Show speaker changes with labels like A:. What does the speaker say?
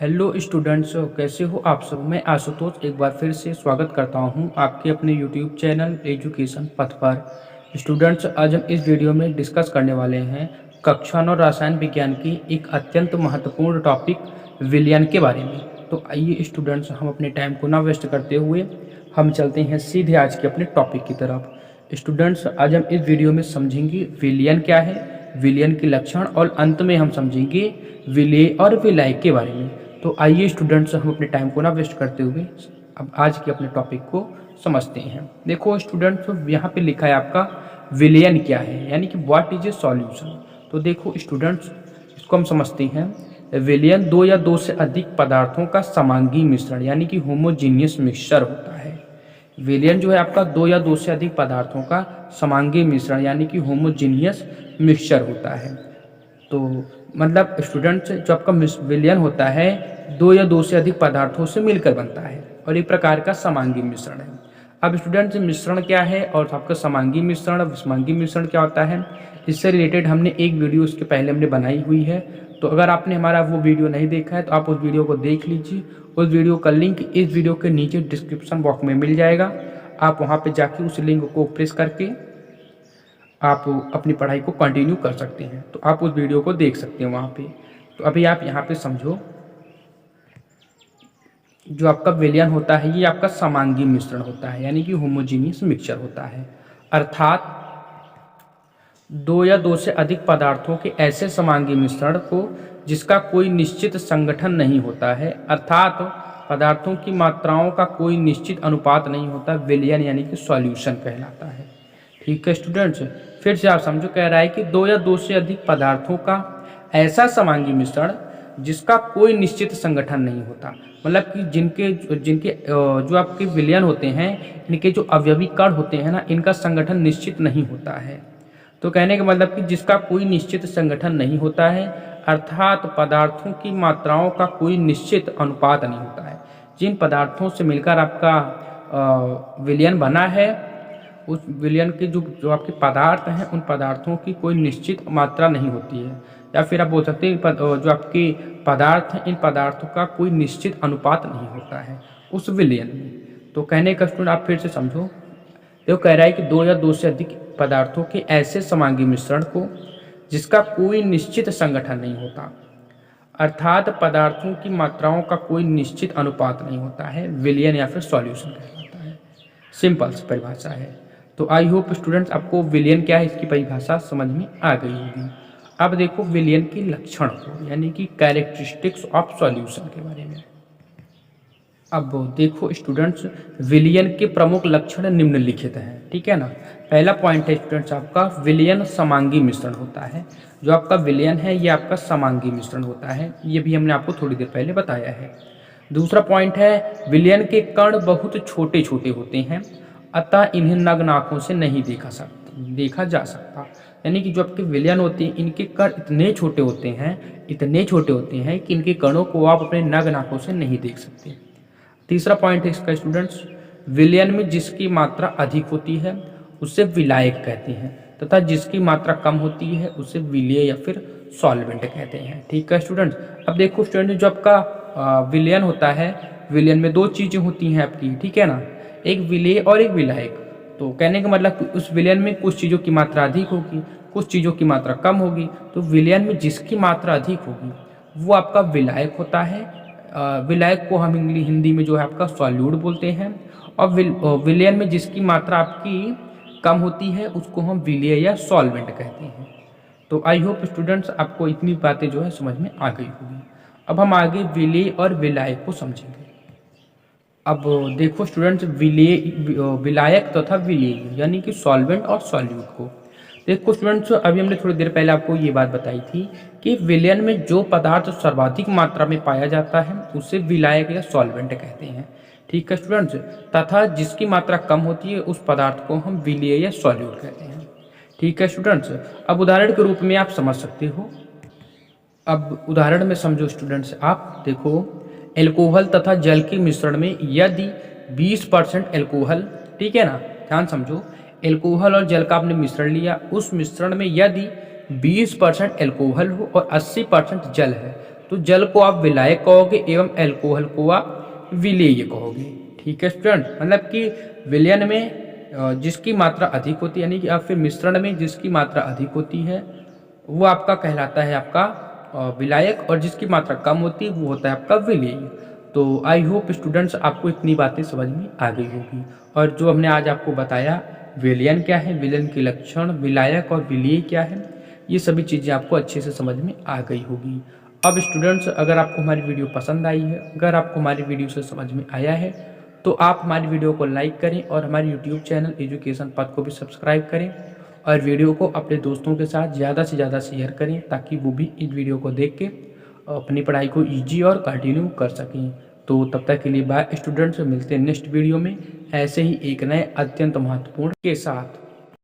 A: Hello students, कैसे हो आप सब। मैं आशुतोष एक बार फिर से स्वागत करता हूं आपके अपने यूट्यूब चैनल एजुकेशन पथ पर। स्टूडेंट्स, आज हम इस वीडियो में डिस्कस करने वाले हैं कक्षा 9 रसायन विज्ञान की एक अत्यंत महत्वपूर्ण टॉपिक विलयन के बारे में। तो आइए स्टूडेंट्स, हम अपने टाइम को ना वेस्ट करते हुए हम चलते हैं सीधे आज के अपने टॉपिक की तरफ। स्टूडेंट्स, आज हम इस वीडियो में समझेंगे विलयन क्या है, विलयन के लक्षण, और अंत में हम समझेंगे विलेय और विलायक के बारे में। तो आइए स्टूडेंट्स, हम अपने टाइम को ना वेस्ट करते हुए अब आज के अपने टॉपिक को समझते हैं। देखो स्टूडेंट्स, यहाँ पे लिखा है आपका विलयन क्या है, यानी कि व्हाट इज ए सॉल्यूशन। तो देखो स्टूडेंट्स, इसको हम समझते हैं। विलयन दो या दो से अधिक पदार्थों का समांगी मिश्रण यानी कि होमोजीनियस मिक्सचर होता है। विलयन जो है आपका दो या दो से अधिक पदार्थों का समांगी मिश्रण यानी कि होमोजीनियस मिक्सचर होता है। तो मतलब स्टूडेंट्स, जो आपका विलयन होता है दो या दो से अधिक पदार्थों से मिलकर बनता है और एक प्रकार का समांगी मिश्रण है। अब स्टूडेंट्स, मिश्रण क्या है और आपका समांगी मिश्रण, विषमांगी मिश्रण क्या होता है, इससे रिलेटेड हमने एक वीडियो इसके पहले हमने बनाई हुई है। तो अगर आपने हमारा वो वीडियो नहीं देखा है तो आप उस वीडियो को देख लीजिए। उस वीडियो का लिंक इस वीडियो के नीचे डिस्क्रिप्शन बॉक्स में मिल जाएगा। आप वहाँ पर जाके उस लिंक को प्रेस करके आप अपनी पढ़ाई को कंटिन्यू कर सकते हैं। तो आप उस वीडियो को देख सकते हैं वहाँ पे। तो अभी आप यहाँ पे समझो, जो आपका विलयन होता है ये आपका समांगी मिश्रण होता है यानी कि होमोजीनियस मिक्सचर होता है। अर्थात दो या दो से अधिक पदार्थों के ऐसे समांगी मिश्रण को जिसका कोई निश्चित संगठन नहीं होता है, अर्थात पदार्थों की मात्राओं का कोई निश्चित अनुपात नहीं होता, विलयन यानी कि सॉल्यूशन कहलाता है। ठीक है स्टूडेंट्स, फिर से आप समझो, कह रहा है कि दो या दो से अधिक पदार्थों का ऐसा समांगी मिश्रण जिसका कोई निश्चित संगठन नहीं होता, मतलब कि जिनके जिनके जो आपके विलयन होते हैं, इनके जो अवयवी कण होते हैं ना, इनका संगठन निश्चित नहीं होता है। तो कहने का मतलब कि जिसका कोई निश्चित संगठन नहीं होता है, अर्थात पदार्थों की मात्राओं का कोई निश्चित अनुपात नहीं होता है। जिन पदार्थों से मिलकर आपका विलयन बना है, उस विलयन के जो जो आपके पदार्थ हैं, उन पदार्थों की कोई निश्चित मात्रा नहीं होती है, या फिर आप बोल सकते हैं जो आपके पदार्थ हैं, इन पदार्थों का कोई निश्चित अनुपात नहीं होता है उस विलयन में। तो कहने का स्टूडेंट आप फिर से समझो, तो कह रहा है कि दो या दो से अधिक पदार्थों के ऐसे समांगी मिश्रण को जिसका कोई निश्चित संगठन नहीं होता, अर्थात पदार्थों की मात्राओं का कोई निश्चित अनुपात नहीं होता है, विलयन या फिर सॉल्यूशन कहलाता है। सिंपल सी परिभाषा है। तो आई होप स्टूडेंट्स आपको विलयन क्या है इसकी परिभाषा समझ में आ गई होगी। अब देखो विलयन के लक्षण को, यानी कि कैरेक्टरिस्टिक्स ऑफ सॉल्यूशन के बारे में। अब देखो स्टूडेंट्स, विलयन के प्रमुख लक्षण निम्नलिखित हैं, ठीक है ना। पहला पॉइंट है स्टूडेंट्स आपका, विलयन समांगी मिश्रण होता है। जो आपका विलयन है ये आपका समांगी मिश्रण होता है, ये भी हमने आपको थोड़ी देर पहले बताया है। दूसरा पॉइंट है, विलयन के कण बहुत छोटे छोटे होते हैं, अतः इन्हें नग्न आँखों से नहीं देखा जा सकता। यानी कि जो आपके विलयन होते हैं, इनके कण इतने छोटे होते हैं कि इनके कणों को आप अपने नग्न आँखों से नहीं देख सकते। तीसरा पॉइंट है इसका स्टूडेंट्स, विलयन में जिसकी मात्रा अधिक होती है उसे विलायक कहते हैं, तथा जिसकी मात्रा कम होती है उसे विलेय या फिर सॉल्वेंट कहते हैं। ठीक है स्टूडेंट्स। अब देखो स्टूडेंट, जो आपका विलयन होता है, विलयन में दो चीज़ें होती हैं आपकी, ठीक है ना, एक विलेय और एक विलायक। तो कहने का मतलब उस विलयन में कुछ चीज़ों की मात्रा अधिक होगी, कुछ चीज़ों की मात्रा कम होगी। तो विलयन में जिसकी मात्रा अधिक होगी वो आपका विलायक होता है। विलायक को हम हिंदी में जो है आपका सॉल्यूट बोलते हैं, और विलयन में जिसकी मात्रा आपकी कम होती है उसको हम विलेय या सॉल्वेंट कहते हैं। तो आई होप स्टूडेंट्स आपको इतनी बातें जो है समझ में आ गई होगी। अब हम आगे विलेय और विलायक को समझेंगे। अब देखो स्टूडेंट्स, विलायक तथा विलेय यानी कि सॉल्वेंट और सॉल्यूट को देखो स्टूडेंट्स, अभी हमने थोड़ी देर पहले आपको ये बात बताई थी कि विलयन में जो पदार्थ सर्वाधिक मात्रा में पाया जाता है उसे विलायक या सॉल्वेंट कहते हैं। ठीक है स्टूडेंट्स, तथा जिसकी मात्रा कम होती है उस पदार्थ को हम विलेय या सॉल्यूट कहते हैं। ठीक है स्टूडेंट्स। अब उदाहरण के रूप में आप समझ सकते हो। अब उदाहरण में समझो स्टूडेंट्स, आप देखो, एल्कोहल तथा जल के मिश्रण में यदि 20% एल्कोहल, ठीक है ना, ध्यान समझो, एल्कोहल और जल का आपने मिश्रण लिया, उस मिश्रण में यदि 20% एल्कोहल हो और 80% जल है, तो जल को आप विलायक कहोगे एवं एल्कोहल को आप विलेय कहोगे। ठीक है स्टूडेंट, मतलब कि विलयन में जिसकी मात्रा अधिक होती है, यानी कि आप फिर मिश्रण में जिसकी मात्रा अधिक होती है वो आपका कहलाता है आपका विलायक, और जिसकी मात्रा कम होती है वो होता है आपका विलेय। तो आई होप स्टूडेंट्स आपको इतनी बातें समझ में आ गई होगी, और जो हमने आज आपको बताया विलयन क्या है, विलयन के लक्षण, विलायक और विलेय क्या है, ये सभी चीज़ें आपको अच्छे से समझ में आ गई होगी। अब स्टूडेंट्स अगर आपको हमारी वीडियो पसंद आई है, अगर आपको हमारी वीडियो से समझ में आया है, तो आप हमारी वीडियो को लाइक करें और हमारे यूट्यूब चैनल एजुकेशन पथ को भी सब्सक्राइब करें, और वीडियो को अपने दोस्तों के साथ ज़्यादा से ज़्यादा शेयर करें ताकि वो भी इस वीडियो को देख के अपनी पढ़ाई को ईजी और कंटिन्यू कर सकें। तो तब तक के लिए बाय स्टूडेंट्स, मिलते हैं नेक्स्ट वीडियो में ऐसे ही एक नए अत्यंत महत्वपूर्ण के साथ।